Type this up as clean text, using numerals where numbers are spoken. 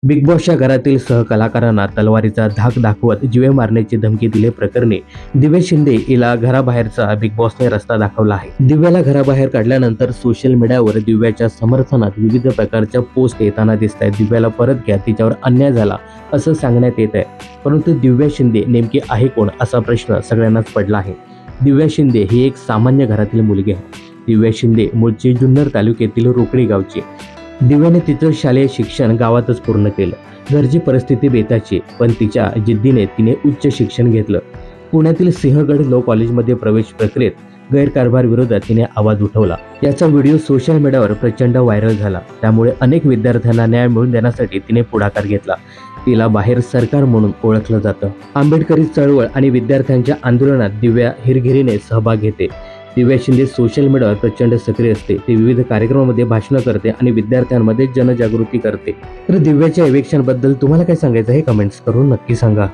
Big बॉसच्या घरातील सहकलाकारांना तलवारीचा धाक दाखवत जीवे मारण्याची धमकी दिले प्रकरणी दिव्या शिंदे हिला घराबाहेरचा बिग बॉसने रस्ता दाखवला आहे. दिव्याला घराबाहेर काढल्यानंतर सोशल मीडियावर दिव्याच्या समर्थनात विविध प्रकारच्या पोस्ट येताना दिसत आहेत. दिव्याला परत घ्या, तिच्यावर अन्याय झाला असं सांगण्यात येत आहे. परंतु दिव्या शिंदे नेमकी आहे कोण असा प्रश्न सगळ्यांनाच पडला आहे. दिव्या शिंदे ही एक सामान्य घरातील मुलगी आहे. दिव्या शिंदे मूळची जुन्नर तालुक्यातील रोकडी गावची. दिव्याने तिचं शालेय शिक्षण गावातच पूर्ण केलं. घरची परिस्थिती बेताची, पण तिच्या जिद्दीने तिने उच्च शिक्षण घेतलं. पुण्यातील सिंहगड लॉ कॉलेजमध्ये प्रवेश प्रक्रियेत गैरकारभार विरोधात तिने आवाज उठवला. याचा व्हिडिओ सोशल मीडियावर प्रचंड व्हायरल झाला. त्यामुळे अनेक विद्यार्थ्यांना न्याय मिळवून देण्यासाठी तिने पुढाकार घेतला. तिला बाहेर सरकार म्हणून ओळखलं जातं. आंबेडकरी चळवळ आणि विद्यार्थ्यांच्या आंदोलनात दिव्या हिरगिरीने सहभाग घेते. दिव्या शिंदे सोशल मीडियावर प्रचंड सक्रिय असते. ती विविध कार्यक्रमामध्ये भाषणं करते आणि विद्यार्थ्यांमध्ये जनजागृती करते. तर दिव्याच्या एविक्शन बद्दल तुम्हाला काय सांगायचं हे कमेंट्स करून नक्की सांगा.